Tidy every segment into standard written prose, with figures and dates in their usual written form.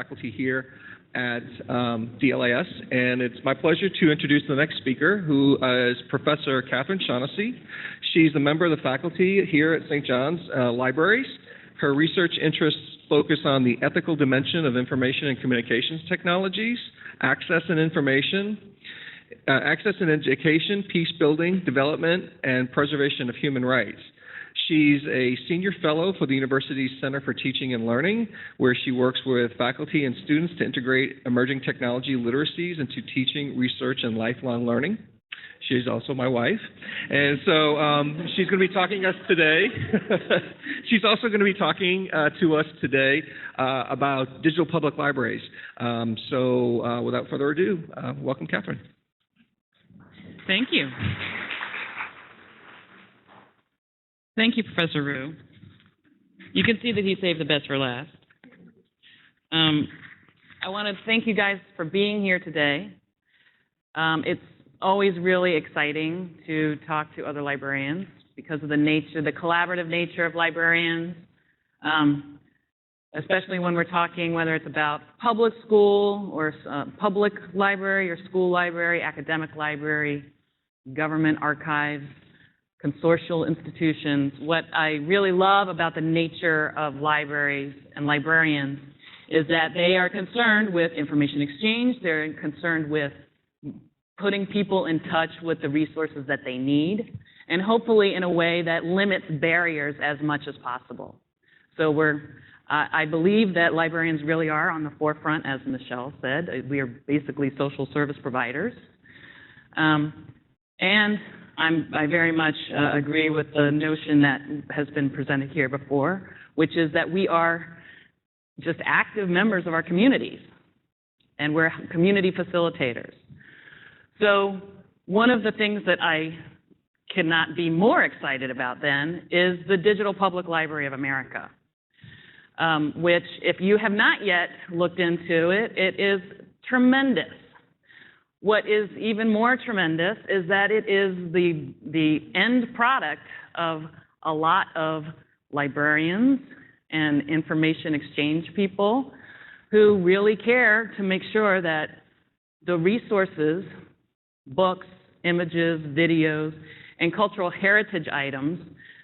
faculty here at DLIS, and it's my pleasure to introduce the next speaker, who is Professor Kathryn Shaughnessy. She's a member of the faculty here at St. John's Libraries. Her research interests focus on the ethical dimension of information and communications technologies, access and information, access and education, peace building, development, and preservation of human rights. She's a senior fellow for the university's Center for Teaching and Learning, where she works with faculty and students to integrate emerging technology literacies into teaching, research, and lifelong learning. She's also my wife. And so she's going to be talking to us today. She's also going to be talking to us today about digital public libraries. So without further ado, welcome, Kathryn. Thank you. Thank you, Professor Rue. You can see that he saved the best for last. I want to thank you guys for being here today. It's always really exciting to talk to other librarians because of the nature, the collaborative nature of librarians, especially when we're talking whether it's about public school or public library or school library, academic library, government archives, consortial institutions. What I really love about the nature of libraries and librarians is that they are concerned with information exchange. They're concerned with putting people in touch with the resources that they need, and hopefully in a way that limits barriers as much as possible. So I believe that librarians really are on the forefront, as Michelle said. We are basically social service providers. And I very much agree with the notion that has been presented here before, which is that we are just active members of our communities, and we're community facilitators. So one of the things that I cannot be more excited about then is the Digital Public Library of America, which, if you have not yet looked into it, it is tremendous. What is even more tremendous is that it is the end product of a lot of librarians and information exchange people who really care to make sure that the resources, books, images, videos, and cultural heritage items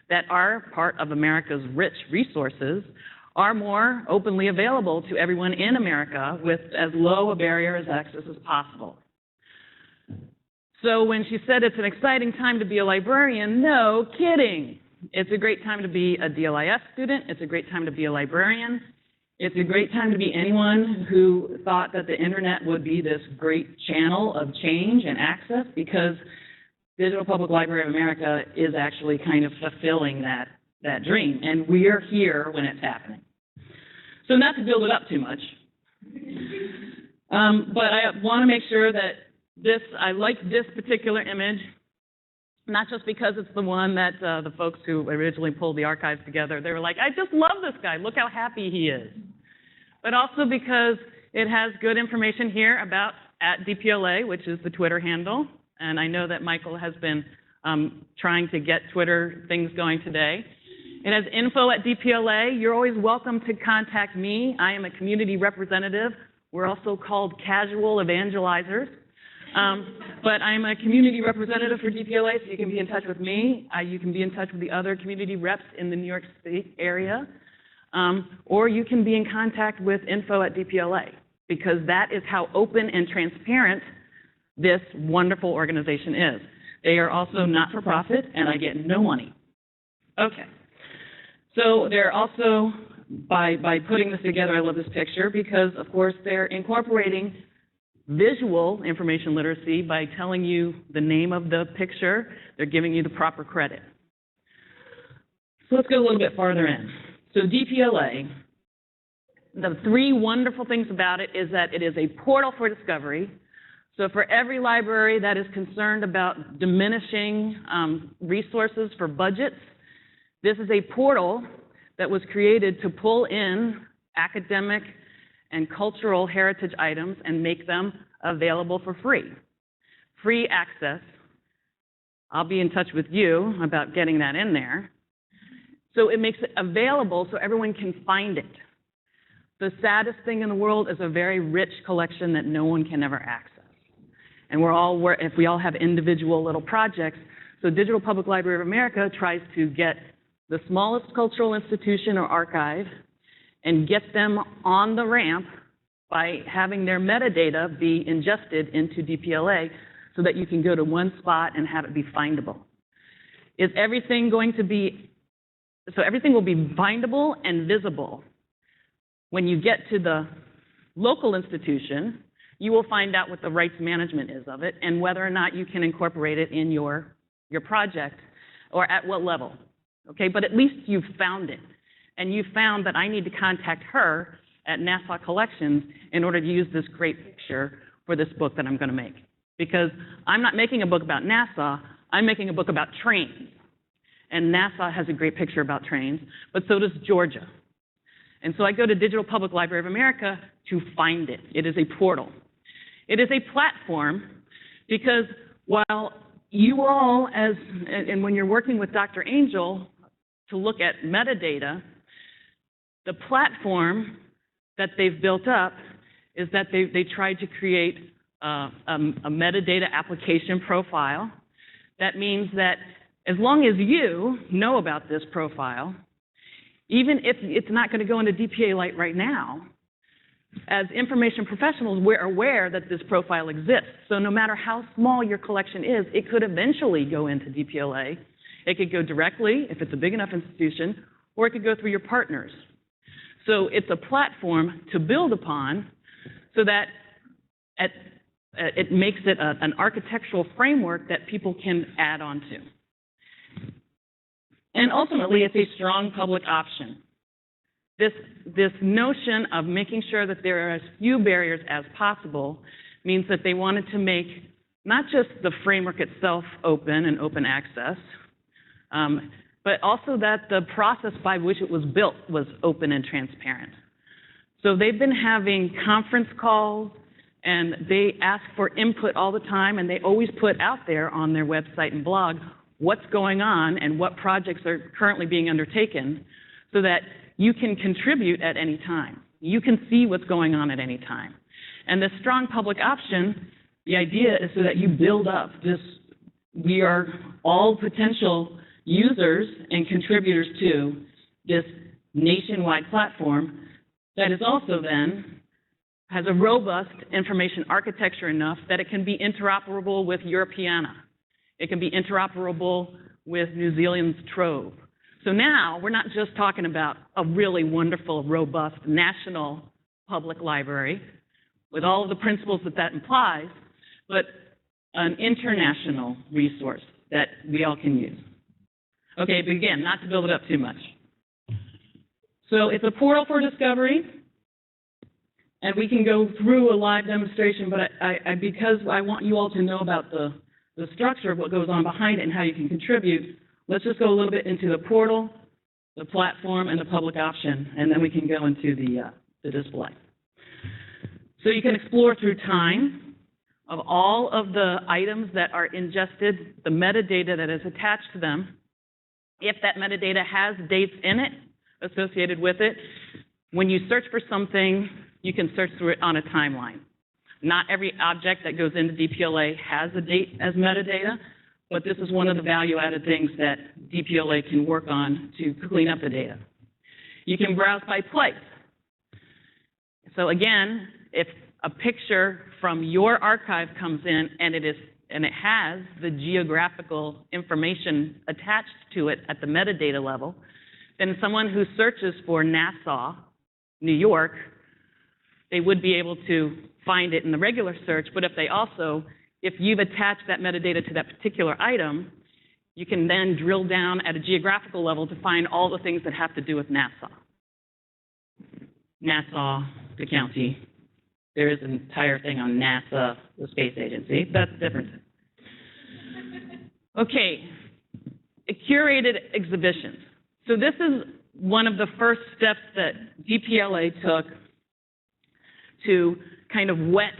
that are part of America's rich resources are more openly available to everyone in America with as low a barrier as access as possible. So when she said it's an exciting time to be a librarian, no kidding. It's a great time to be a DLIS student. It's a great time to be a librarian. It's a great time to be anyone who thought that the internet would be this great channel of change and access, because Digital Public Library of America is actually kind of fulfilling that dream. And we are here when it's happening. So not to build it up too much, but I want to make sure that I like this particular image, not just because it's the one that the folks who originally pulled the archives together, they were like, I just love this guy, look how happy he is. But also because it has good information here about @DPLA, which is the Twitter handle. And I know that Michael has been trying to get Twitter things going today. It has info @DPLA. You're always welcome to contact me. I am a community representative. We're also called casual evangelizers. But I'm a community representative for DPLA, so you can be in touch with me. You can be in touch with the other community reps in the New York State area. Or you can be in contact with info @DPLA, because that is how open and transparent this wonderful organization is. They are also not-for-profit, and I get no money. Okay. So they're also, by putting this together, I love this picture, because, of course, they're incorporating visual information literacy by telling you the name of the picture. They're giving you the proper credit. So let's go a little bit farther in. So DPLA, the three wonderful things about it is that it is a portal for discovery. So for every library that is concerned about diminishing resources for budgets, this is a portal that was created to pull in academic and cultural heritage items and make them available for free. Free access. I'll be in touch with you about getting that in there. So it makes it available so everyone can find it. The saddest thing in the world is a very rich collection that no one can ever access. And if we all have individual little projects, so Digital Public Library of America tries to get the smallest cultural institution or archive and get them on the ramp by having their metadata be ingested into DPLA so that you can go to one spot and have it be findable. Is everything going to be, so everything will be findable and visible. When you get to the local institution, you will find out what the rights management is of it and whether or not you can incorporate it in your project or at what level, okay? But at least you've found it. And you found that I need to contact her at Nassau Collections in order to use this great picture for this book that I'm going to make. Because I'm not making a book about Nassau, I'm making a book about trains. And Nassau has a great picture about trains, but so does Georgia. And so I go to Digital Public Library of America to find it. It is a portal. It is a platform because while you all, and when you're working with Dr. Angel to look at metadata, the platform that they've built up is that they tried to create a metadata application profile. That means that as long as you know about this profile, even if it's not going to go into DPLA right now, as information professionals, we're aware that this profile exists. So no matter how small your collection is, it could eventually go into DPLA. It could go directly, if it's a big enough institution, or it could go through your partners. So it's a platform to build upon so that it makes it an architectural framework that people can add on to. And ultimately, it's a strong public option. This notion of making sure that there are as few barriers as possible means that they wanted to make not just the framework itself open and open access, but also that the process by which it was built was open and transparent. So they've been having conference calls, and they ask for input all the time, and they always put out there on their website and blog what's going on and what projects are currently being undertaken so that you can contribute at any time. You can see what's going on at any time. And the strong public option, the idea is so that you build up this, we are all potential users and contributors to this nationwide platform that is also then has a robust information architecture enough that it can be interoperable with Europeana. It can be interoperable with New Zealand's Trove. So now we're not just talking about a really wonderful, robust national public library with all of the principles that implies, but an international resource that we all can use. Okay, but again, not to build it up too much. So it's a portal for discovery, and we can go through a live demonstration, but because I want you all to know about the structure of what goes on behind it and how you can contribute, let's just go a little bit into the portal, the platform, and the public option, and then we can go into the display. So you can explore through time of all of the items that are ingested, the metadata that is attached to them. If that metadata has dates in it associated with it, when you search for something, you can search through it on a timeline. Not every object that goes into DPLA has a date as metadata, but this is one of the value-added things that DPLA can work on to clean up the data. You can browse by place. So again, if a picture from your archive comes in and it has the geographical information attached to it at the metadata level, then someone who searches for Nassau, New York, they would be able to find it in the regular search, but if you've attached that metadata to that particular item, you can then drill down at a geographical level to find all the things that have to do with Nassau. Nassau, the county. There is an entire thing on NASA, the space agency. That's different. Okay, curated exhibitions. So this is one of the first steps that DPLA took to kind of whet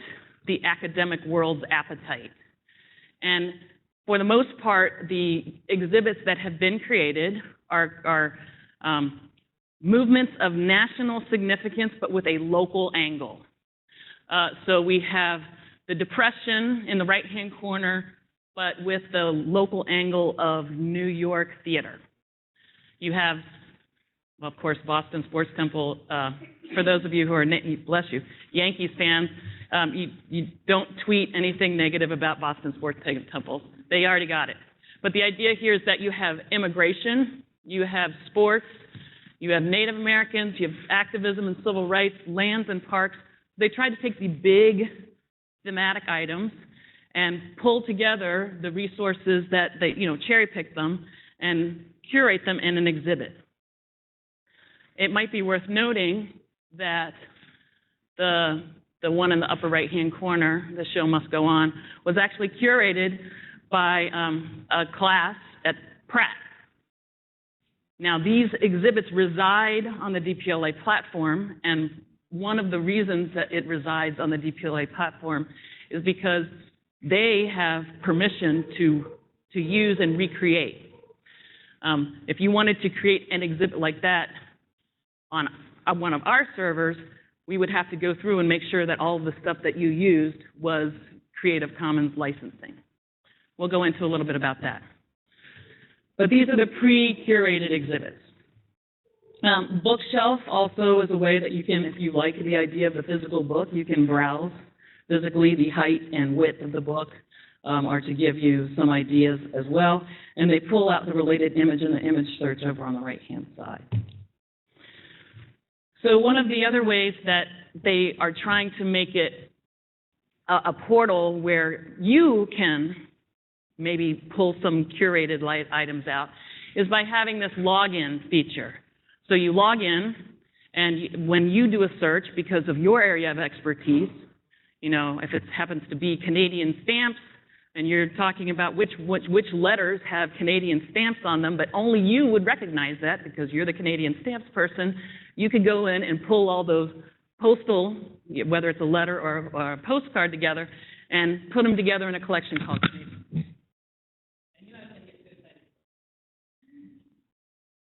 the academic world's appetite. And for the most part, the exhibits that have been created are movements of national significance, but with a local angle. So we have the Depression in the right-hand corner, but with the local angle of New York theater. You have, well, of course, Boston Sports Temple. For those of you who are, bless you, Yankees fans, you don't tweet anything negative about Boston Sports Temple. They already got it. But the idea here is that you have immigration, you have sports, you have Native Americans, you have activism and civil rights, lands and parks. They tried to take the big thematic items and pull together the resources that they, cherry pick them and curate them in an exhibit. It might be worth noting that the one in the upper right-hand corner, The Show Must Go On, was actually curated by a class at Pratt. Now, these exhibits reside on the DPLA platform, and one of the reasons that it resides on the DPLA platform is because they have permission to use and recreate. If you wanted to create an exhibit like that on one of our servers, we would have to go through and make sure that all of the stuff that you used was Creative Commons licensing. We'll go into a little bit about that. But these are the pre-curated exhibits. Bookshelf also is a way that you can, if you like the idea of the physical book, you can browse physically. The height and width of the book are to give you some ideas as well. And they pull out the related image in the image search over on the right-hand side. So one of the other ways that they are trying to make it a portal where you can maybe pull some curated items out is by having this login feature. So you log in, and when you do a search because of your area of expertise, if it happens to be Canadian stamps, and you're talking about which letters have Canadian stamps on them, but only you would recognize that because you're the Canadian stamps person, you could go in and pull all those postal, whether it's a letter or a postcard together, and put them together in a collection called Canadian. And you have to get good at it. Are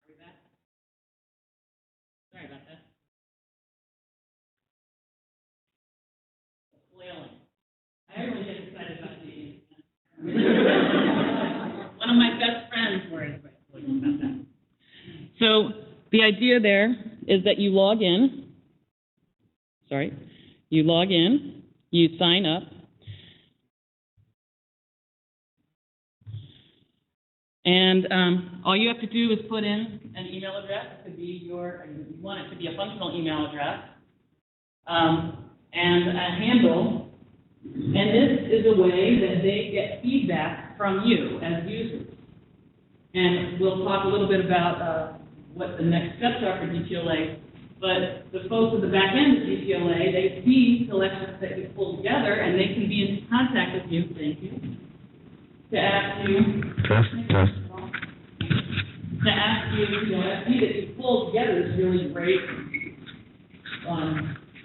we back? Sorry about that. Flailing. I really get excited about these. One of my best friends worries about that. So the idea there is that you log in. You log in, you sign up, and all you have to do is put in an email address. It could be you want it to be a functional email address, and a handle. And this is a way that they get feedback from you as users. And we'll talk a little bit about what the next steps are for DPLA. But the folks at the back end of DPLA, they see collections that you pull together, and they can be in contact with you. Thank you. To ask you. Test. To ask you, I see that you pulled together this really great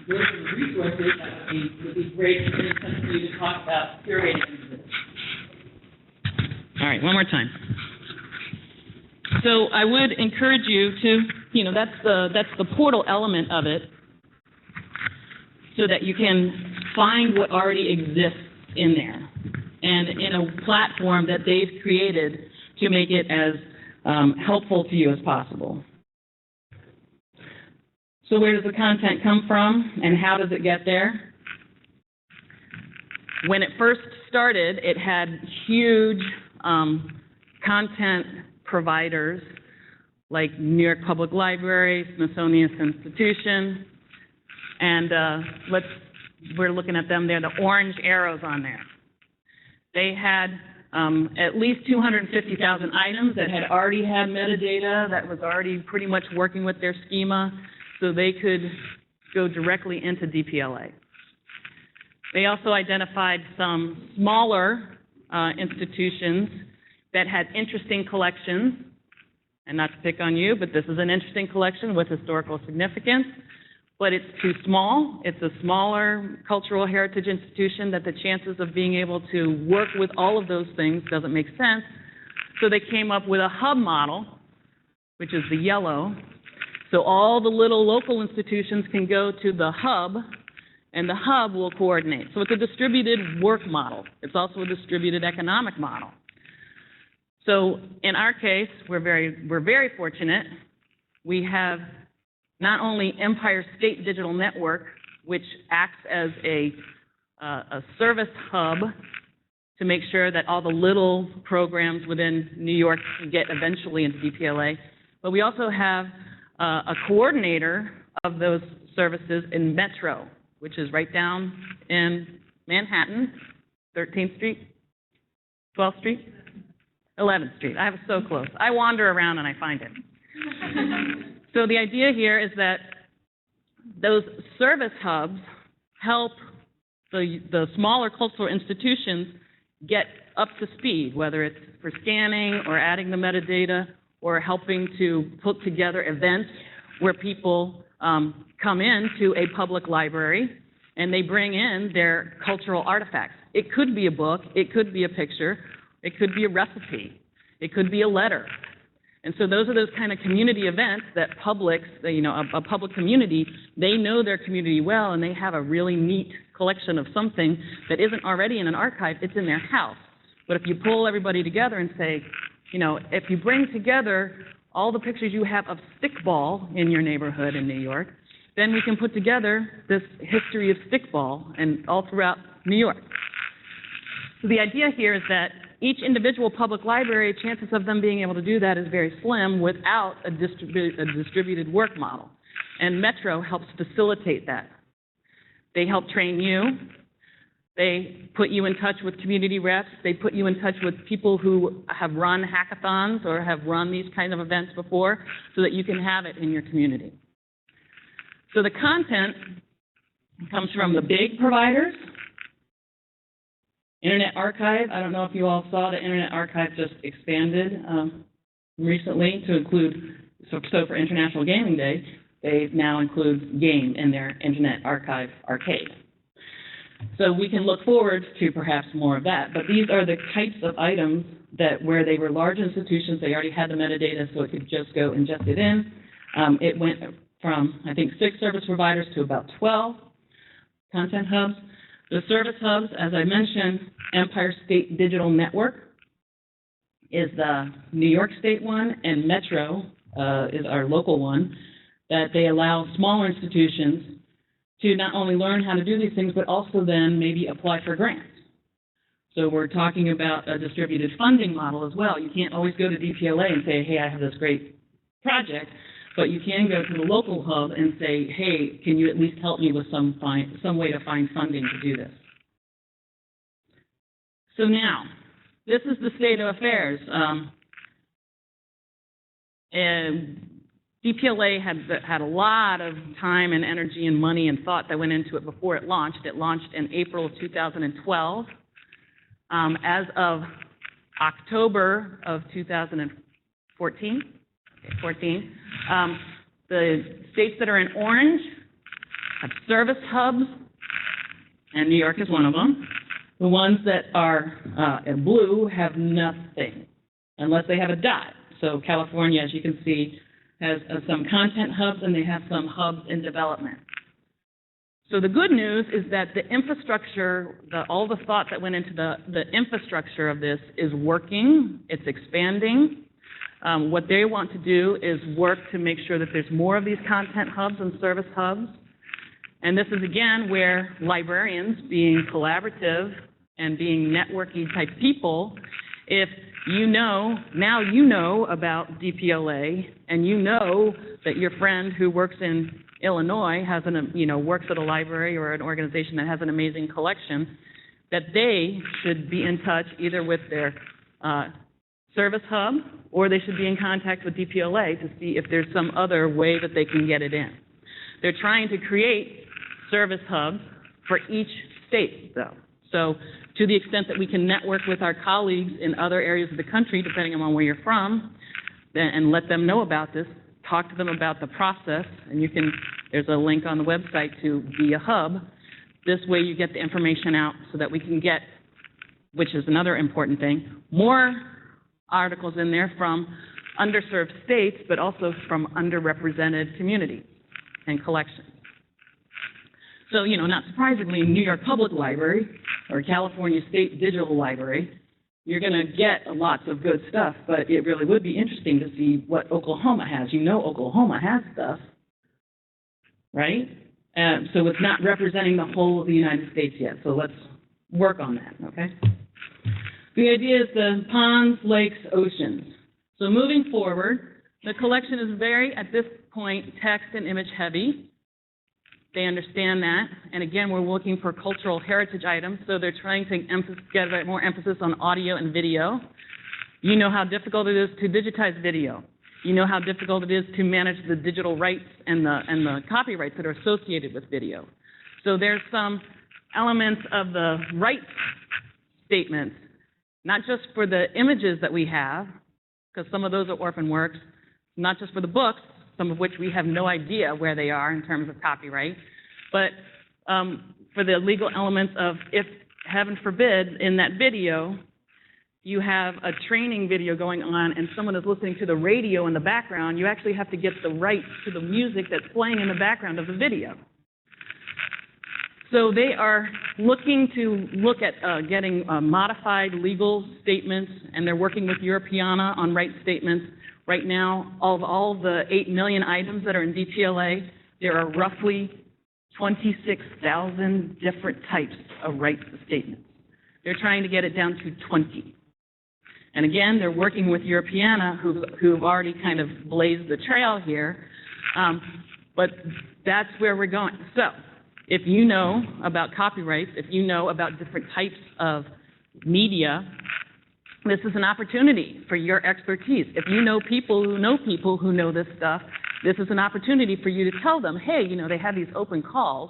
list of resources. That would be great for you to talk about curating this. All right, one more time. So I would encourage you to, that's the portal element of it, so that you can find what already exists in there, and in a platform that they've created to make it as helpful to you as possible. So where does the content come from, and how does it get there? When it first started, it had huge content providers like New York Public Library, Smithsonian Institution, and we're looking at them there, the orange arrows on there. They had at least 250,000 items that had already had metadata that was already pretty much working with their schema, so they could go directly into DPLA. They also identified some smaller institutions that had interesting collections, and not to pick on you, but this is an interesting collection with historical significance, but it's too small. It's a smaller cultural heritage institution that the chances of being able to work with all of those things doesn't make sense. So they came up with a hub model, which is the yellow. So all the little local institutions can go to the hub, and the hub will coordinate. So it's a distributed work model. It's also a distributed economic model. So in our case, we're very fortunate. We have not only Empire State Digital Network, which acts as a service hub to make sure that all the little programs within New York can get eventually into DPLA, but we also have a coordinator of those services in Metro, which is right down in Manhattan, 13th Street, 12th Street, 11th Street. I have so close. I wander around and I find it. So the idea here is that those service hubs help the smaller cultural institutions get up to speed, whether it's for scanning or adding the metadata or helping to put together events where people come into a public library and they bring in their cultural artifacts. It could be a book, it could be a picture, it could be a recipe, it could be a letter. And so those are those kind of community events that publics, a public community, they know their community well and they have a really neat collection of something that isn't already in an archive, it's in their house. But if you pull everybody together and say, if you bring together all the pictures you have of stickball in your neighborhood in New York, then we can put together this history of stickball and all throughout New York. So the idea here is that each individual public library, chances of them being able to do that is very slim without a distributed work model. And Metro helps facilitate that. They help train you. They put you in touch with community reps. They put you in touch with people who have run hackathons or have run these kinds of events before so that you can have it in your community. So the content comes from the big providers. Internet Archive, I don't know if you all saw the Internet Archive just expanded recently to include, so for International Gaming Day, they now include game in their Internet Archive arcade. So we can look forward to perhaps more of that, but these are the types of items that where they were large institutions, they already had the metadata, so it could just go ingest it in. It went from, I think, 6 service providers to about 12 content hubs. The service hubs, as I mentioned, Empire State Digital Network is the New York State one, and Metro is our local one, that they allow smaller institutions to not only learn how to do these things, but also then maybe apply for grants. So we're talking about a distributed funding model as well. You can't always go to DPLA and say, hey, I have this great project, but you can go to the local hub and say, hey, can you at least help me with some way to find funding to do this? So now, this is the state of affairs. And DPLA had a lot of time and energy and money and thought that went into it before it launched. It launched in April of 2012. As of October of 2014, the states that are in orange have service hubs, and New York is one of them. The ones that are in blue have nothing, unless they have a dot. So California, as you can see, has some content hubs, and they have some hubs in development. So the good news is that the infrastructure, all the thought that went into the infrastructure of this is working. It's expanding. What they want to do is work to make sure that there's more of these content hubs and service hubs. And this is, again, where librarians, being collaborative and being networky type people, if now you know about DPLA, and you know that your friend who works in Illinois works at a library or an organization that has an amazing collection, that they should be in touch either with their service hub, or they should be in contact with DPLA to see if there's some other way that they can get it in. They're trying to create service hubs for each state, though. So to the extent that we can network with our colleagues in other areas of the country, depending on where you're from, and let them know about this, talk to them about the process, and there's a link on the website to be a hub. This way you get the information out so that we can get, which is another important thing, more articles in there from underserved states, but also from underrepresented communities and collections. So, not surprisingly, New York Public Library or California State Digital Library, you're going to get lots of good stuff, but it really would be interesting to see what Oklahoma has. Oklahoma has stuff, right? So it's not representing the whole of the United States yet, so let's work on that, okay? The idea is the ponds, lakes, oceans. So moving forward, the collection is very, at this point, text and image heavy. They understand that. And again, we're looking for cultural heritage items, so they're trying to get more emphasis on audio and video. You know how difficult it is to digitize video. You know how difficult it is to manage the digital rights and the copyrights that are associated with video. So there's some elements of the rights statements, not just for the images that we have, because some of those are orphan works, not just for the books, some of which we have no idea where they are in terms of copyright, but for the legal elements of, if, heaven forbid, in that video, you have a training video going on and someone is listening to the radio in the background, you actually have to get the rights to the music that's playing in the background of the video. So they are looking at getting modified legal statements, and they're working with Europeana on rights statements. Right now, of all the 8 million items that are in DPLA, there are roughly 26,000 different types of rights statements. They're trying to get it down to 20. And again, they're working with Europeana, who've already kind of blazed the trail here, but that's where we're going. So, if you know about copyrights, if you know about different types of media, this is an opportunity for your expertise. If you know people who know this stuff, this is an opportunity for you to tell them, hey, they have these open calls,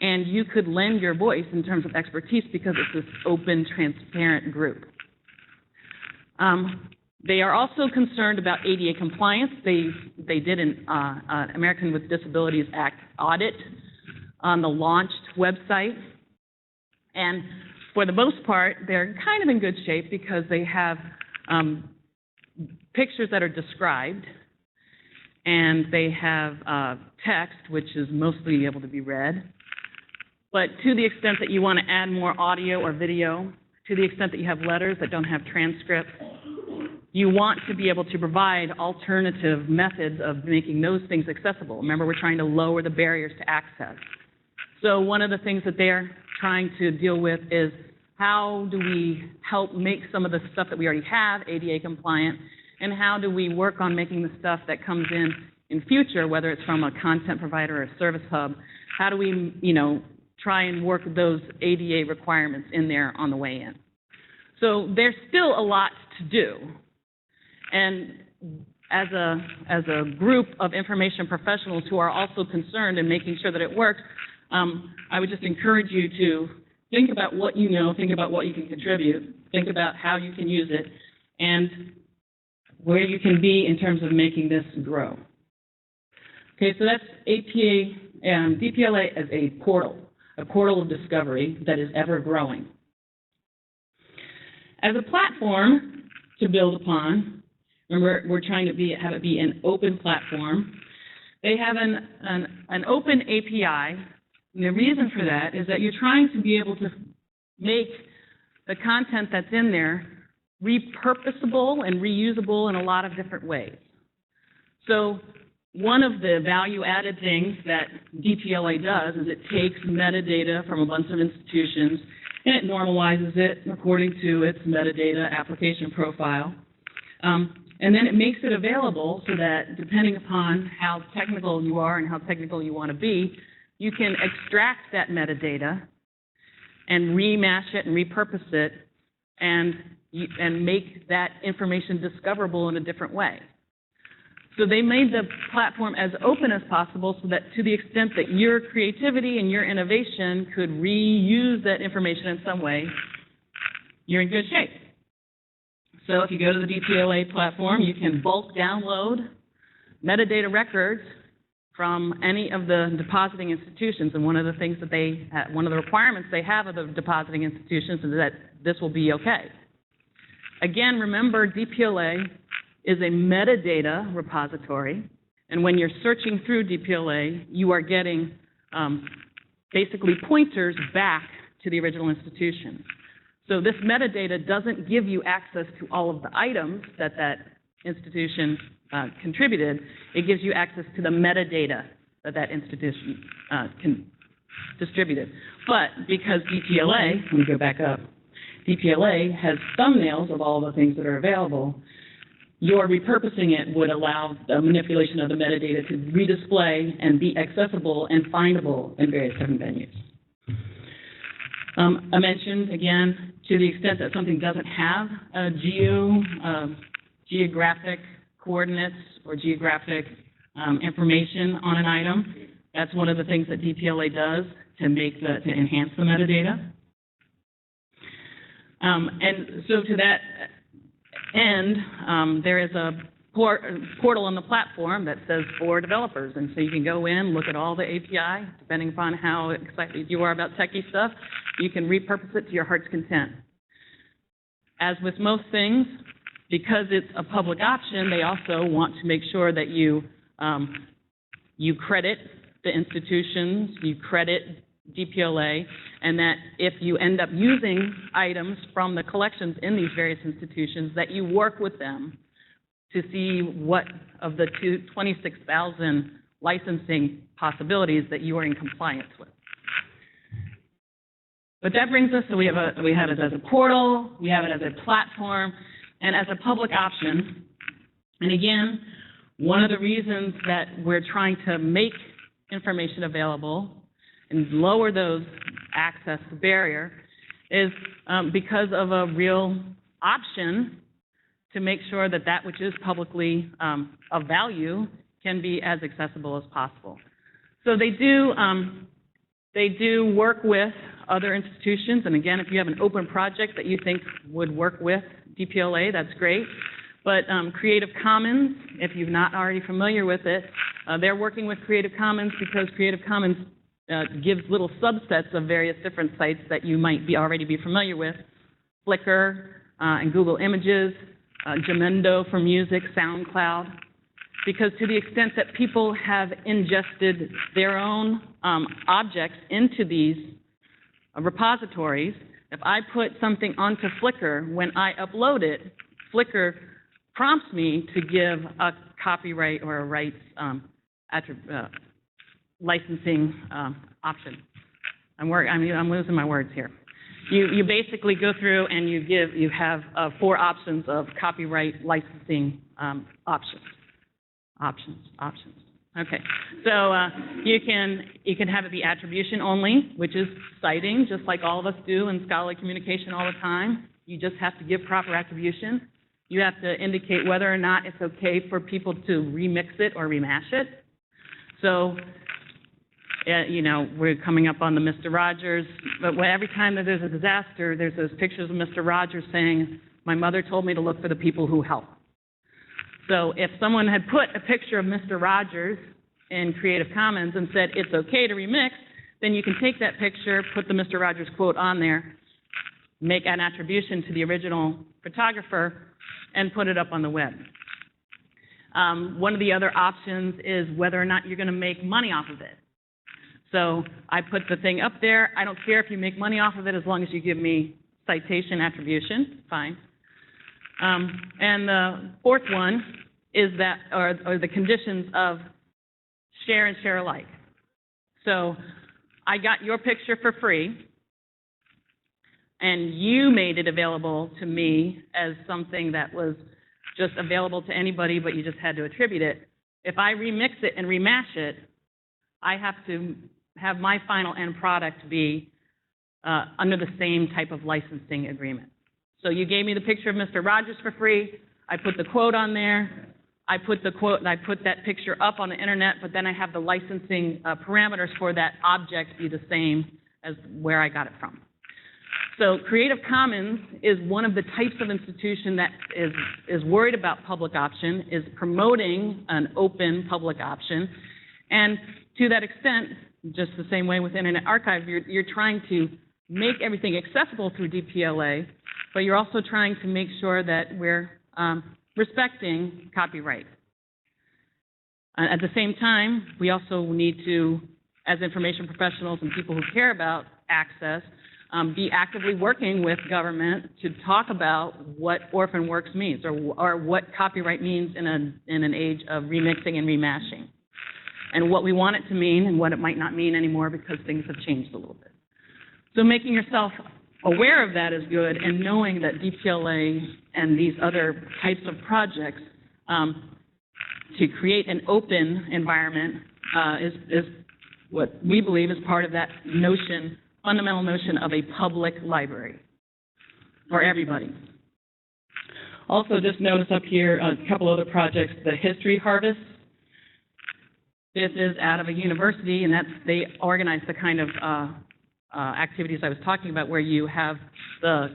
and you could lend your voice in terms of expertise because it's this open, transparent group. They are also concerned about ADA compliance. They did an American with Disabilities Act audit on the launched website, and for the most part, they're kind of in good shape because they have pictures that are described, and they have text, which is mostly able to be read. But to the extent that you want to add more audio or video, to the extent that you have letters that don't have transcripts, you want to be able to provide alternative methods of making those things accessible. Remember, we're trying to lower the barriers to access. So one of the things that they're trying to deal with is, how do we help make some of the stuff that we already have ADA compliant, and how do we work on making the stuff that comes in future, whether it's from a content provider or a service hub, how do we, try and work those ADA requirements in there on the way in. So there's still a lot to do. And as a group of information professionals who are also concerned in making sure that it works, I would just encourage you to think about what you know, think about what you can contribute, think about how you can use it, and where you can be in terms of making this grow. Okay, so that's DPLA as a portal of discovery that is ever growing. As a platform to build upon, remember, we're trying to have it be an open platform. They have an open API. And the reason for that is that you're trying to be able to make the content that's in there repurposable and reusable in a lot of different ways. So one of the value-added things that DPLA does is it takes metadata from a bunch of institutions and it normalizes it according to its metadata application profile. And then it makes it available so that depending upon how technical you are and how technical you want to be, you can extract that metadata and remash it and repurpose it and make that information discoverable in a different way. So they made the platform as open as possible so that to the extent that your creativity and your innovation could reuse that information in some way, you're in good shape. So if you go to the DPLA platform, you can bulk download metadata records from any of the depositing institutions. And one of the things that one of the requirements they have of the depositing institutions is that this will be okay. Again, remember, DPLA is a metadata repository, and when you're searching through DPLA, you are getting basically pointers back to the original institution. So this metadata doesn't give you access to all of the items that that institution contributed. It gives you access to the metadata that that institution distributed. But because DPLA, let me go back up, DPLA has thumbnails of all the things that are available, your repurposing it would allow the manipulation of the metadata to redisplay and be accessible and findable in various different venues. I mentioned, again, to the extent that something doesn't have geographic coordinates or geographic information on an item, that's one of the things that DPLA does to enhance the metadata. And so to that end, there is a portal on the platform that says for developers, and so you can go in, look at all the API, depending upon how excited you are about techie stuff, you can repurpose it to your heart's content. As with most things, because it's a public option, they also want to make sure that you credit the institutions, you credit DPLA, and that if you end up using items from the collections in these various institutions, that you work with them to see what of the 26,000 licensing possibilities that you are in compliance with. But that brings us, so we have it as a portal, we have it as a platform, and as a public option. And again, one of the reasons that we're trying to make information available and lower those access barrier is because of a real option to make sure that that which is publicly of value can be as accessible as possible. So they do work with other institutions, and again, if you have an open project that you think would work with DPLA, that's great. But Creative Commons, if you're not already familiar with it, they're working with Creative Commons because Creative Commons gives little subsets of various different sites that you might already be familiar with, Flickr and Google Images, Jamendo for music, SoundCloud, because to the extent that people have ingested their own objects into these repositories, if I put something onto Flickr, when I upload it, Flickr prompts me to give a copyright or a rights licensing option. I'm losing my words here. You basically go through and you have 4 options of copyright licensing options. Okay, so you can have it be attribution only, which is citing, just like all of us do in scholarly communication all the time. You just have to give proper attribution. You have to indicate whether or not it's okay for people to remix it or remash it. So, you know, we're coming up on the Mr. Rogers, but every time that there's a disaster, there's those pictures of Mr. Rogers saying, "My mother told me to look for the people who help." So if someone had put a picture of Mr. Rogers in Creative Commons and said it's okay to remix, then you can take that picture, put the Mr. Rogers quote on there, make an attribution to the original photographer, and put it up on the web. One of the other options is whether or not you're going to make money off of it. So I put the thing up there. I don't care if you make money off of it as long as you give me citation attribution, fine. And the fourth one is that, or the conditions of share and share alike. So I got your picture for free, and you made it available to me as something that was just available to anybody, but you just had to attribute it. If I remix it and remash it, I have to have my final end product be under the same type of licensing agreement. So you gave me the picture of Mr. Rogers for free. I put the quote on there. I put the quote and I put that picture up on the internet, but then I have the licensing parameters for that object be the same as where I got it from. So Creative Commons is one of the types of institution that is worried about public option, is promoting an open public option. And to that extent, just the same way with Internet Archive, you're trying to make everything accessible through DPLA, but you're also trying to make sure that we're respecting copyright. At the same time, we also need to, as information professionals and people who care about access, be actively working with government to talk about what orphan works means, or what copyright means in an age of remixing and remashing, and what we want it to mean and what it might not mean anymore because things have changed a little bit. So making yourself aware of that is good, and knowing that DPLA and these other types of projects to create an open environment is what we believe is part of that notion, fundamental notion of a public library for everybody. Also, just notice up here a couple other projects, the History Harvest. This is out of a university, and they organize the kind of activities I was talking about, where you have the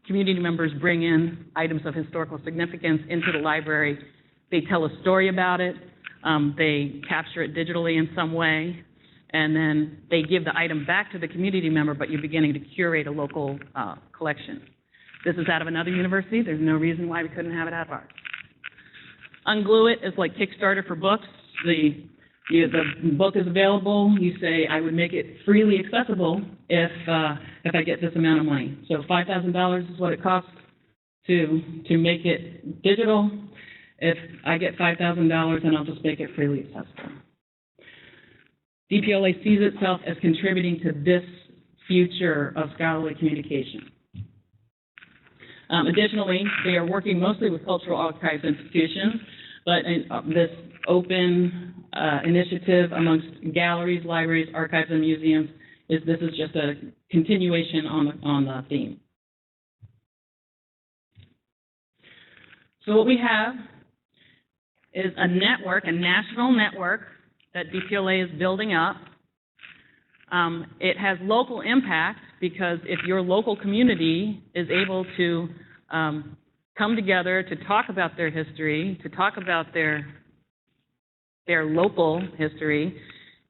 community members bring in items of historical significance into the library. They tell a story about it, they capture it digitally in some way, and then they give the item back to the community member, but you're beginning to curate a local collection. This is out of another university. There's no reason why we couldn't have it out of ours. Unglue It is like Kickstarter for books. The book is available. You say, I would make it freely accessible if I get this amount of money. So $5,000 is what it costs to make it digital. If I get $5,000, then I'll just make it freely accessible. DPLA sees itself as contributing to this future of scholarly communication. Additionally, they are working mostly with cultural archives institutions, but this open initiative amongst galleries, libraries, archives, and museums is just a continuation on the theme. So what we have is a network, a national network that DPLA is building up. It has local impact because if your local community is able to come together to talk about their history, to talk about their local history,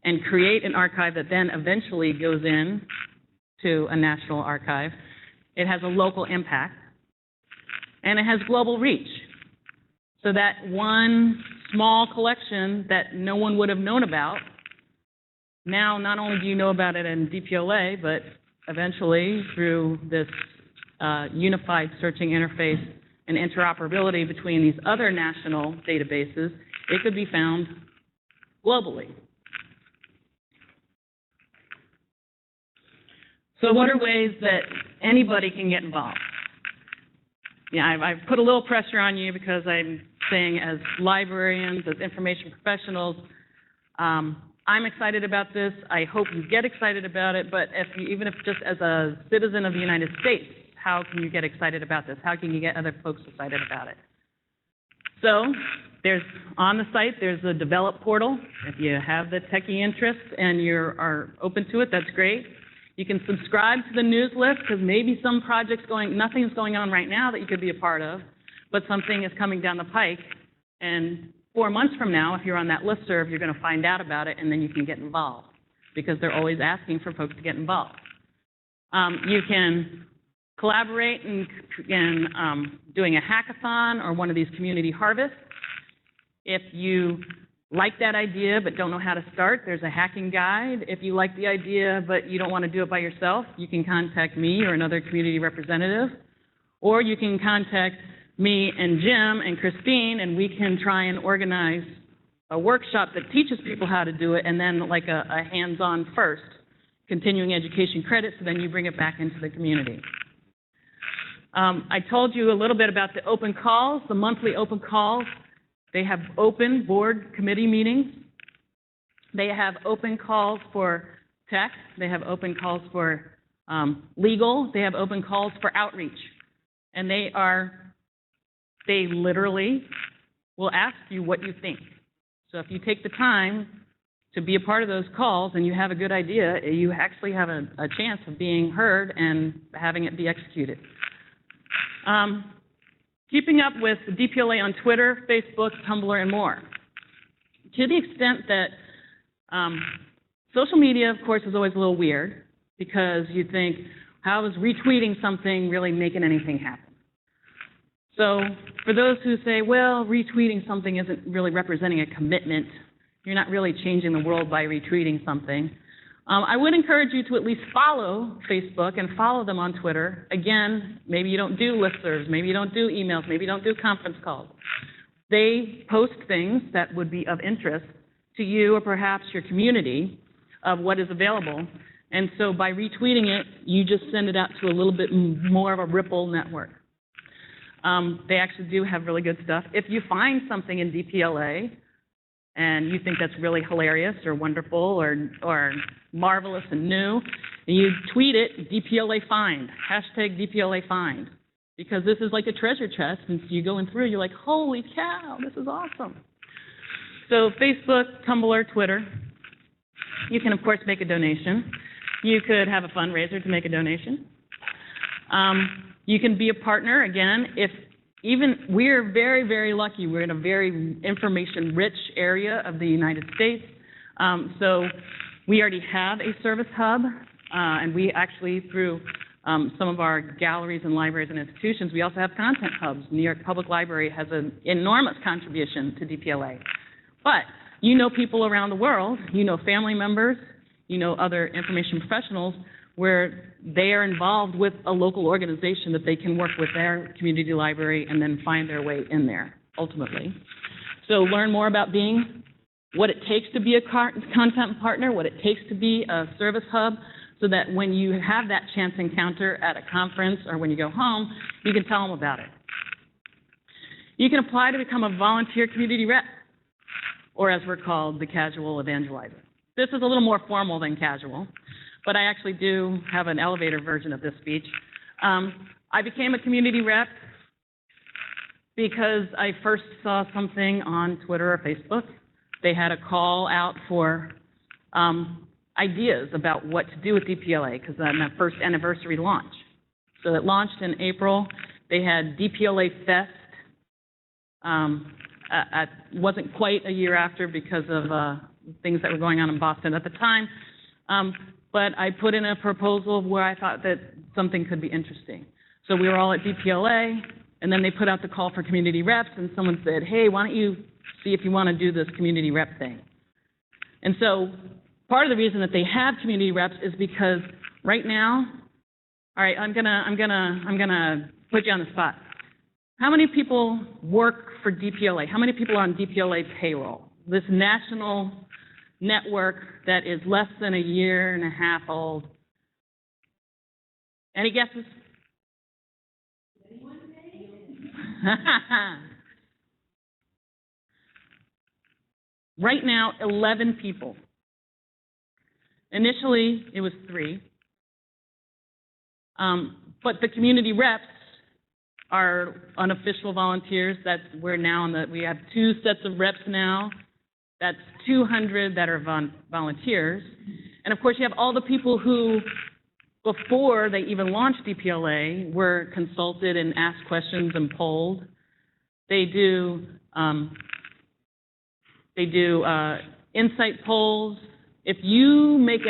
and create an archive that then eventually goes in to a national archive, it has a local impact, and it has global reach. So that one small collection that no one would have known about, now not only do you know about it in DPLA, but eventually through this unified searching interface and interoperability between these other national databases, it could be found globally. So what are ways that anybody can get involved? Yeah, I've put a little pressure on you because I'm saying, as librarians, as information professionals, I'm excited about this. I hope you get excited about it, but even if just as a citizen of the United States, how can you get excited about this? How can you get other folks excited about it? So on the site, there's a develop portal. If you have the techie interest and you are open to it, that's great. You can subscribe to the news list because maybe some project's nothing's going on right now that you could be a part of, but something is coming down the pike. And 4 months from now, if you're on that listserv, you're going to find out about it, and then you can get involved because they're always asking for folks to get involved. You can collaborate in doing a hackathon or one of these community harvests. If you like that idea but don't know how to start, there's a hacking guide. If you like the idea but you don't want to do it by yourself, you can contact me or another community representative, or you can contact me and Jim and Christine, and we can try and organize a workshop that teaches people how to do it, and then like a hands-on first, continuing education credit, so then you bring it back into the community. I told you a little bit about the open calls, the monthly open calls. They have open board committee meetings. They have open calls for tech. They have open calls for legal. They have open calls for outreach. And they literally will ask you what you think. So if you take the time to be a part of those calls and you have a good idea, you actually have a chance of being heard and having it be executed. Keeping up with the DPLA on Twitter, Facebook, Tumblr, and more. To the extent that social media, of course, is always a little weird because you think, how is retweeting something really making anything happen? So for those who say, well, retweeting something isn't really representing a commitment, you're not really changing the world by retweeting something, I would encourage you to at least follow Facebook and follow them on Twitter. Again, maybe you don't do listservs, maybe you don't do emails, maybe you don't do conference calls. They post things that would be of interest to you or perhaps your community of what is available. And so by retweeting it, you just send it out to a little bit more of a ripple network. They actually do have really good stuff. If you find something in DPLA and you think that's really hilarious or wonderful or marvelous and new, and you tweet it, DPLA find, hashtag DPLA find, because this is like a treasure chest, and so you're going through, you're like, holy cow, this is awesome. So Facebook, Tumblr, Twitter. You can, of course, make a donation. You could have a fundraiser to make a donation. You can be a partner, again, we're very, very lucky. We're in a very information-rich area of the United States. So we already have a service hub, and we actually, through some of our galleries and libraries and institutions, we also have content hubs. New York Public Library has an enormous contribution to DPLA. But you know people around the world, you know family members, you know other information professionals, where they are involved with a local organization that they can work with their community library and then find their way in there, ultimately. So learn more about what it takes to be a content partner, what it takes to be a service hub, so that when you have that chance encounter at a conference or when you go home, you can tell them about it. You can apply to become a volunteer community rep, or as we're called, the casual evangelizer. This is a little more formal than casual, but I actually do have an elevator version of this speech. I became a community rep because I first saw something on Twitter or Facebook. They had a call out for ideas about what to do with DPLA, because on that first anniversary launch. So it launched in April. They had DPLA Fest. Wasn't quite a year after because of things that were going on in Boston at the time. But I put in a proposal where I thought that something could be interesting. So we were all at DPLA, and then they put out the call for community reps, and someone said, hey, why don't you see if you want to do this community rep thing? And so part of the reason that they have community reps is because right now, all right, I'm gonna put you on the spot. How many people work for DPLA? How many people are on DPLA payroll? This national network that is less than a year and a half old. Any guesses? Right now, 11 people. Initially, it was 3. But the community reps are unofficial volunteers. We're now we have 2 sets of reps now. That's 200 that are volunteers. And of course, you have all the people who, before they even launched DPLA, were consulted and asked questions and polled. They do insight polls. If you make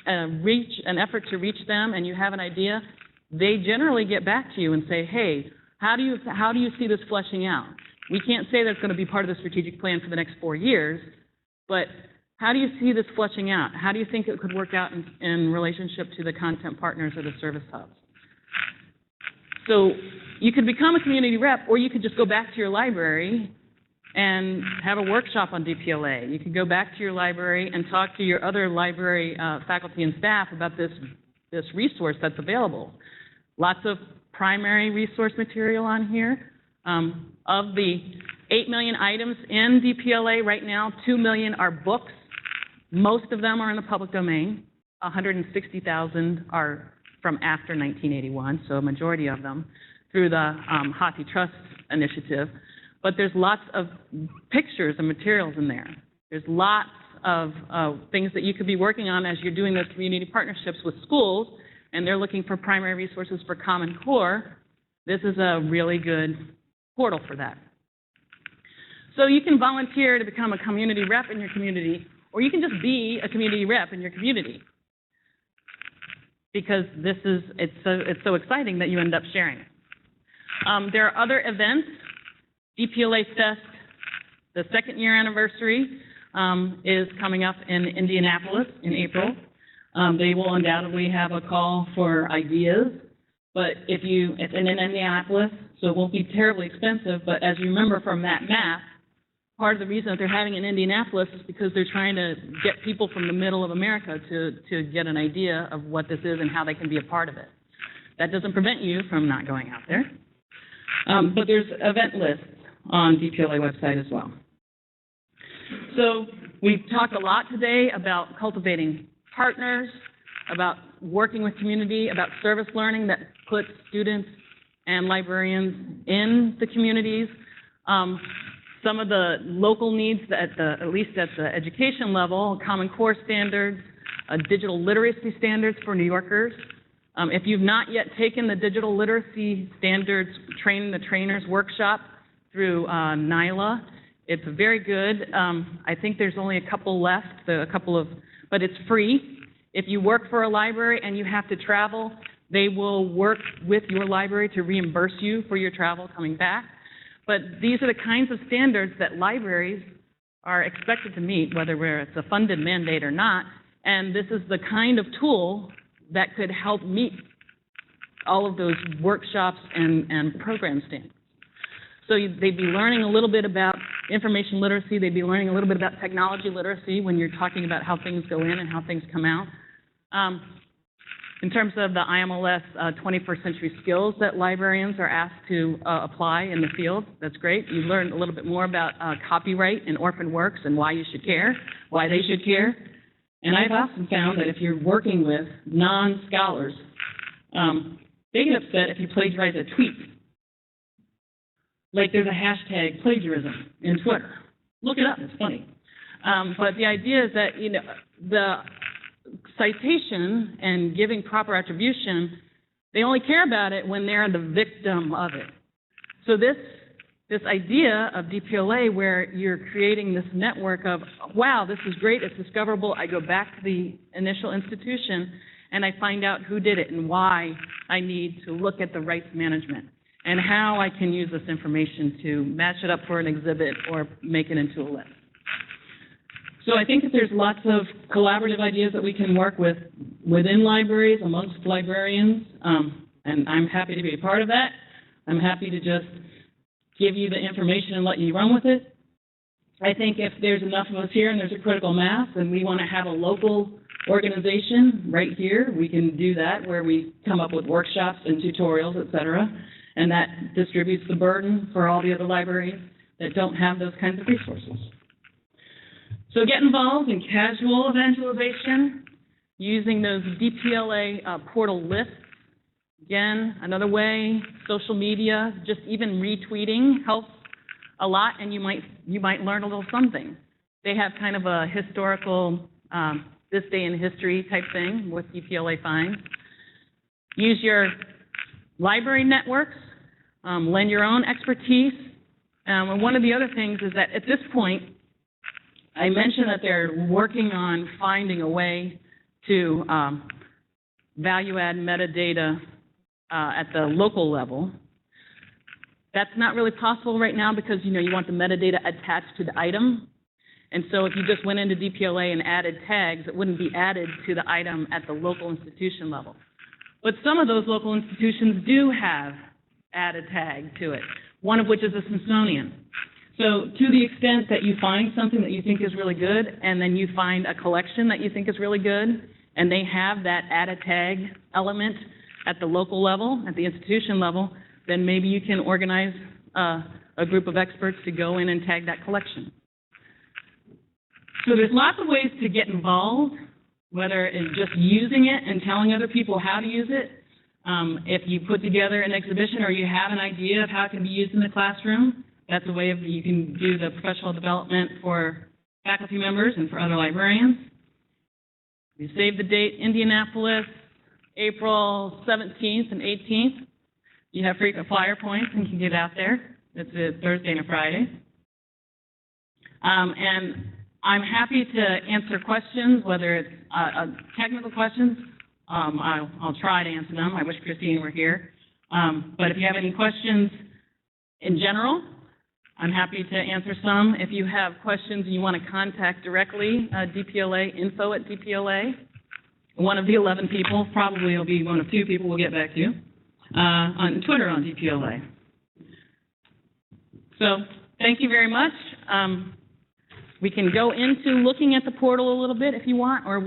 an effort to reach them and you have an idea, they generally get back to you and say, hey, how do you see this fleshing out? We can't say that's going to be part of the strategic plan for the next 4 years, but how do you see this fleshing out? How do you think it could work out in relationship to the content partners or the service hubs? So you could become a community rep, or you could just go back to your library and have a workshop on DPLA. You could go back to your library and talk to your other library faculty and staff about this resource that's available. Lots of primary resource material on here. Of the 8 million items in DPLA right now, 2 million are books. Most of them are in the public domain. 160,000 are from after 1981, so a majority of them through the Hathi Trust initiative. But there's lots of pictures and materials in there. There's lots of things that you could be working on as you're doing those community partnerships with schools, and they're looking for primary resources for Common Core. This is a really good portal for that. So you can volunteer to become a community rep in your community, or you can just be a community rep in your community, because it's so exciting that you end up sharing it. There are other events. DPLA Fest, the second year anniversary, is coming up in Indianapolis in April. They will undoubtedly have a call for ideas, but it's in Indianapolis, so it won't be terribly expensive. But as you remember from that map, part of the reason that they're having it in Indianapolis is because they're trying to get people from the middle of America to get an idea of what this is and how they can be a part of it. That doesn't prevent you from not going out there. But there's event lists on DPLA website as well. So we've talked a lot today about cultivating partners, about working with community, about service learning that puts students and librarians in the communities. Some of the local needs at least at the education level, Common Core standards, digital literacy standards for New Yorkers. If you've not yet taken the digital literacy standards Training the Trainers workshop through NYLA, it's very good. I think there's only a couple left, but it's free. If you work for a library and you have to travel, they will work with your library to reimburse you for your travel coming back. But these are the kinds of standards that libraries are expected to meet, whether it's a funded mandate or not. And this is the kind of tool that could help meet all of those workshops and program standards. So they'd be learning a little bit about information literacy. They'd be learning a little bit about technology literacy when you're talking about how things go in and how things come out. In terms of the IMLS 21st Century Skills that librarians are asked to apply in the field, that's great. You learn a little bit more about copyright and orphan works and why you should care, why they should care. And I've often found that if you're working with non-scholars, they get upset if you plagiarize a tweet. Like there's a hashtag plagiarism in Twitter. Look it up, it's funny. But the idea is that, the citation and giving proper attribution, they only care about it when they're the victim of it. So this idea of DPLA where you're creating this network of, wow, this is great, it's discoverable, I go back to the initial institution and I find out who did it and why I need to look at the rights management and how I can use this information to match it up for an exhibit or make it into a list. So I think that there's lots of collaborative ideas that we can work with within libraries, amongst librarians, and I'm happy to be a part of that. I'm happy to just give you the information and let you run with it. I think if there's enough of us here and there's a critical mass and we want to have a local organization right here, we can do that where we come up with workshops and tutorials, et cetera, and that distributes the burden for all the other libraries that don't have those kinds of resources. So get involved in casual evangelization using those DPLA portal lists. Again, another way, social media, just even retweeting helps a lot, and you might learn a little something. They have kind of a historical, this day in history type thing with DPLA finds. Use your library networks, lend your own expertise. And one of the other things is that at this point, I mentioned that they're working on finding a way to value-add metadata at the local level. That's not really possible right now because, you want the metadata attached to the item. And so if you just went into DPLA and added tags, it wouldn't be added to the item at the local institution level. But some of those local institutions do have added tag to it, one of which is the Smithsonian. So to the extent that you find something that you think is really good, and then you find a collection that you think is really good, and they have that added tag element at the local level, at the institution level, then maybe you can organize a group of experts to go in and tag that collection. So there's lots of ways to get involved, whether it's just using it and telling other people how to use it. If you put together an exhibition or you have an idea of how it can be used in the classroom, that's a way you can do the professional development for faculty members and for other librarians. You save the date, Indianapolis, April 17th and 18th. You have frequent flyer points and you can get out there. It's a Thursday and a Friday. And I'm happy to answer questions, whether it's technical questions. I'll try to answer them. I wish Christine were here. But if you have any questions in general, I'm happy to answer some. If you have questions and you want to contact directly DPLA, info@DPLA, one of the 11 people, probably will be one of 2 people we'll get back to you, on Twitter on DPLA. So thank you very much. We can go into looking at the portal a little bit if you want, or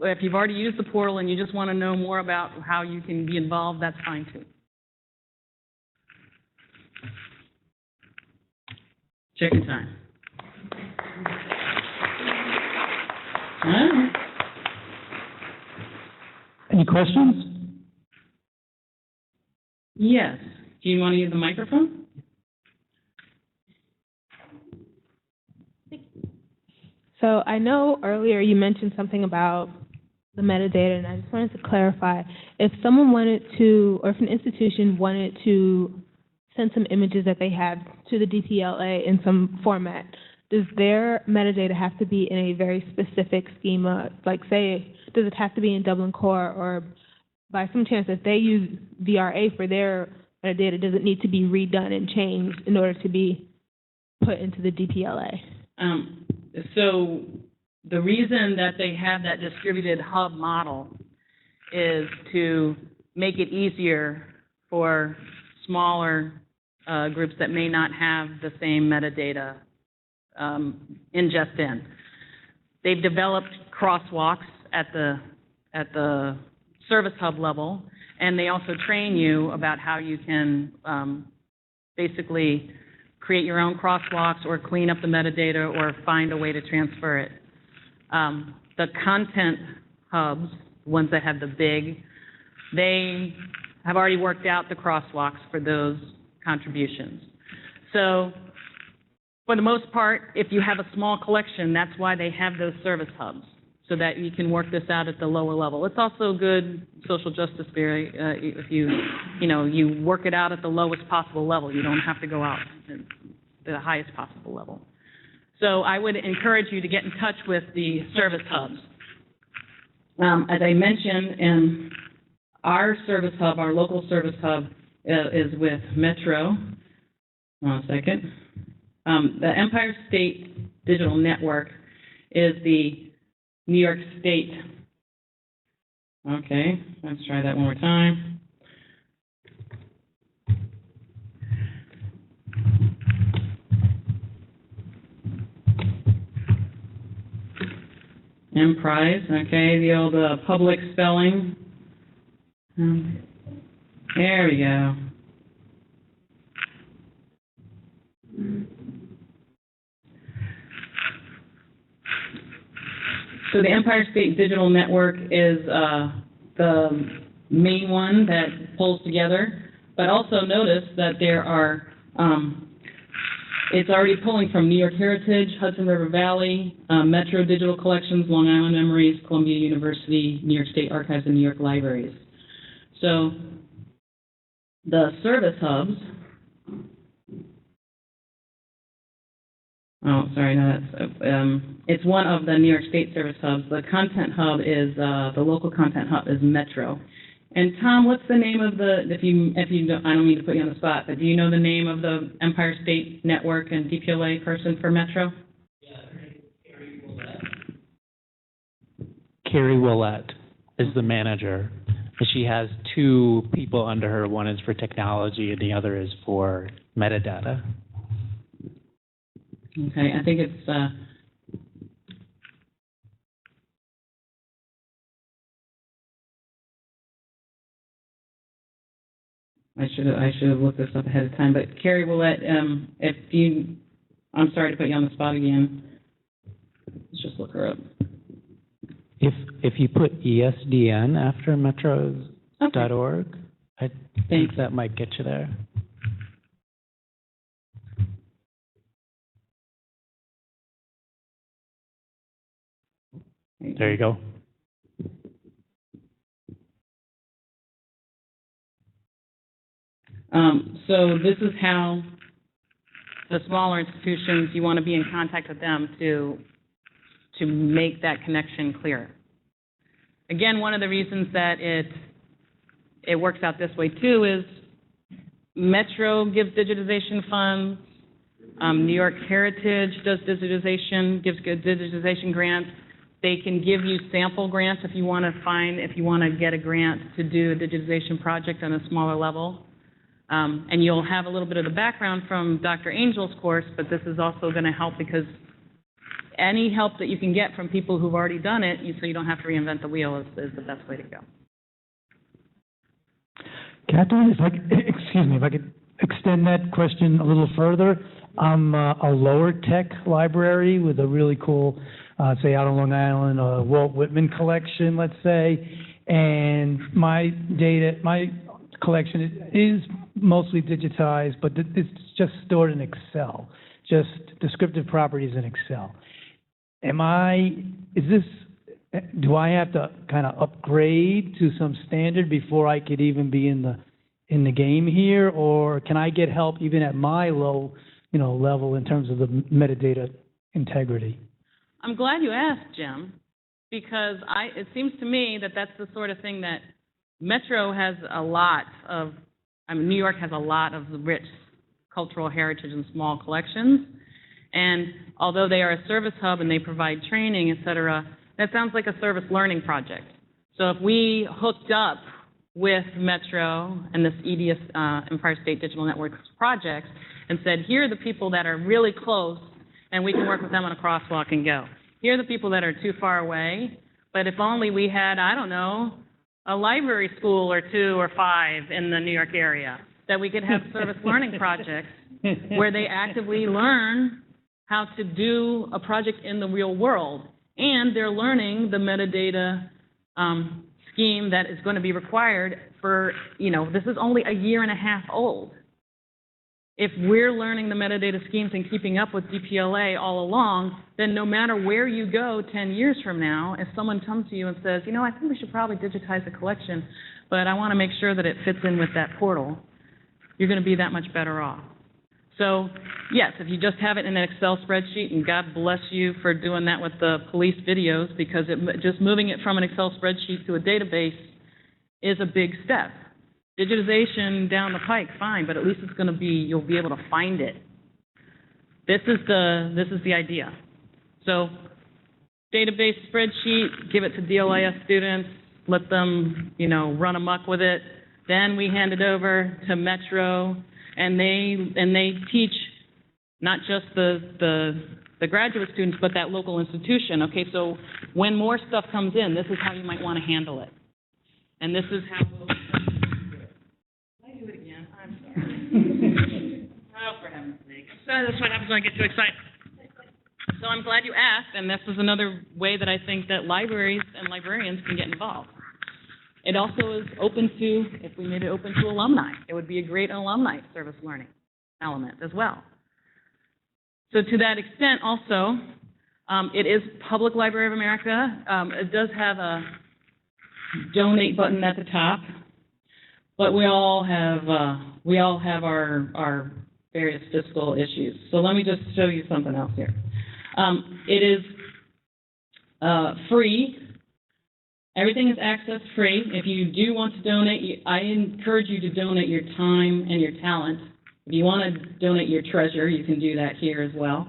if you've already used the portal and you just want to know more about how you can be involved, that's fine too. Chicken time. All right. Any questions? Yes. Do you want to use the microphone? So I know earlier you mentioned something about the metadata, and I just wanted to clarify. If someone wanted to, or if an institution wanted to send some images that they have to the DPLA in some format, does their metadata have to be in a very specific schema? Like, say, does it have to be in Dublin Core, or by some chance, if they use VRA for their metadata, does it need to be redone and changed in order to be put into the DPLA? So the reason that they have that distributed hub model is to make it easier for smaller groups that may not have the same metadata ingest in. They've developed crosswalks at the service hub level, and they also train you about how you can basically create your own crosswalks or clean up the metadata or find a way to transfer it. The content hubs, the ones that have the big, they have already worked out the crosswalks for those contributions. So for the most part, if you have a small collection, that's why they have those service hubs, so that you can work this out at the lower level. It's also good social justice theory if you work it out at the lowest possible level. You don't have to go out to the highest possible level. So I would encourage you to get in touch with the service hubs. As I mentioned, our service hub, our local service hub, is with Metro. One second. The Empire State Digital Network is the New York State. Okay, let's try that one more time. Emprise, okay, the old public spelling. There we go. So the Empire State Digital Network is the main one that pulls together, but also notice that there are, it's already pulling from New York Heritage, Hudson River Valley, Metro Digital Collections, Long Island Memories, Columbia University, New York State Archives, and New York Libraries. So the service hubs, it's one of the New York State service hubs. The content hub is, the local content hub is Metro. And Tom, what's the name of the, if you don't, I don't mean to put you on the spot, but do you know the name of the Empire State Network and DPLA person for Metro? Yeah, Carrie Willett. Carrie Willett is the manager. She has 2 people under her. One is for technology and the other is for metadata. Okay, I think it's, I should have looked this up ahead of time, but Carrie Willett, I'm sorry to put you on the spot again. Let's just look her up. If you put ESDN after metros.org, okay. I think that might get you there. There you go. So this is how the smaller institutions, you want to be in contact with them to make that connection clear. Again, one of the reasons that it works out this way too is Metro gives digitization funds. New York Heritage does digitization, gives good digitization grants. They can give you sample grants if you want to get a grant to do a digitization project on a smaller level. And you'll have a little bit of the background from Dr. Angel's course, but this is also going to help because any help that you can get from people who've already done it, so you don't have to reinvent the wheel, is the best way to go. Kathryn, if I could extend that question a little further. I'm a lower tech library with a really cool, say out on Long Island, Walt Whitman collection, let's say, and my collection is mostly digitized, but it's just stored in Excel, just descriptive properties in Excel. Do I have to kind of upgrade to some standard before I could even be in the game here, or can I get help even at my low, level in terms of the metadata integrity? I'm glad you asked, Jim, because it seems to me that that's the sort of thing that Metro has a lot of. New York has a lot of rich cultural heritage and small collections, and although they are a service hub and they provide training, et cetera, that sounds like a service learning project. So if we hooked up with Metro and this EDS, Empire State Digital Networks projects, and said, here are the people that are really close, and we can work with them on a crosswalk and go. Here are the people that are too far away, but if only we had, I don't know, a library school or 2 or 5 in the New York area, that we could have service learning projects where they actively learn how to do a project in the real world. And they're learning the metadata scheme that is going to be required for, this is only a year and a half old. If we're learning the metadata schemes and keeping up with DPLA all along, then no matter where you go 10 years from now, if someone comes to you and says, I think we should probably digitize the collection, but I want to make sure that it fits in with that portal, you're going to be that much better off. So, yes, if you just have it in an Excel spreadsheet, and God bless you for doing that with the police videos, because just moving it from an Excel spreadsheet to a database is a big step. Digitization down the pike, fine, but at least you'll be able to find it. This is the idea. So, database spreadsheet, give it to DLIS students, let them, run amok with it. Then we hand it over to Metro, and they teach not just the graduate students, but that local institution. Okay, so when more stuff comes in, this is how you might want to handle it, and this is how. Did I do it again? I'm sorry. Oh, for heaven's sake! That's what happens when I get too excited. So I'm glad you asked, and this is another way that I think that libraries and librarians can get involved. It also is open to, if we made it open to alumni, it would be a great alumni service learning element as well. So to that extent also, it is Public Library of America. It does have a donate button at the top, but we all have our various fiscal issues. So let me just show you something else here. It is free. Everything is access free. If you do want to donate, I encourage you to donate your time and your talent. If you want to donate your treasure, you can do that here as well.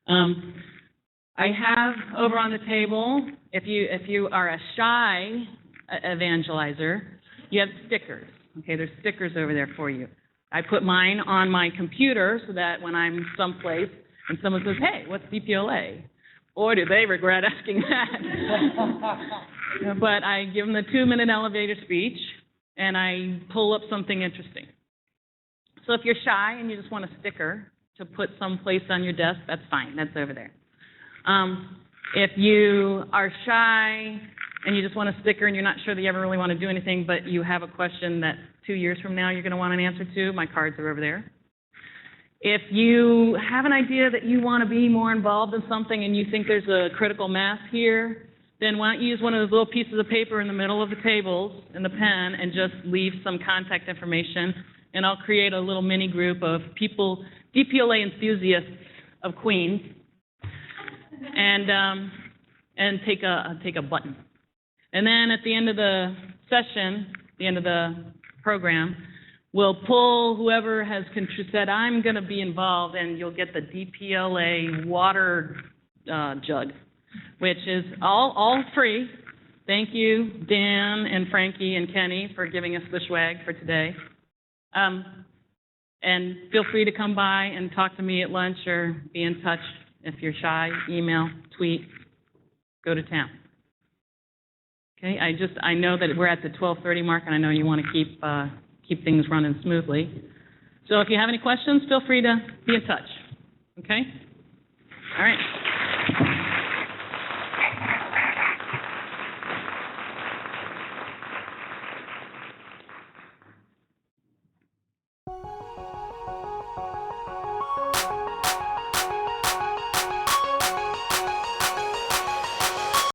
I have over on the table, if you are a shy evangelizer, you have stickers. Okay, there's stickers over there for you. I put mine on my computer so that when I'm someplace and someone says, hey, what's DPLA? Or do they regret asking that? But I give them the 2-minute elevator speech, and I pull up something interesting. So if you're shy and you just want a sticker to put someplace on your desk, that's fine. That's over there. If you are shy and you just want a sticker and you're not sure that you ever really want to do anything, but you have a question that 2 years from now you're going to want an answer to, my cards are over there. If you have an idea that you want to be more involved in something and you think there's a critical mass here, then why don't you use one of those little pieces of paper in the middle of the tables and the pen and just leave some contact information, and I'll create a little mini group of people, DPLA enthusiasts of Queens, and take a button. And then at the end of the session, the end of the program, we'll pull whoever has said, I'm going to be involved, and you'll get the DPLA water jug, which is all free. Thank you, Dan and Frankie and Kenny, for giving us the swag for today. And feel free to come by and talk to me at lunch or be in touch if you're shy. Email, tweet, go to town. Okay, I know that we're at the 12:30 mark, and I know you want to keep things running smoothly. So if you have any questions, feel free to be in touch. Okay?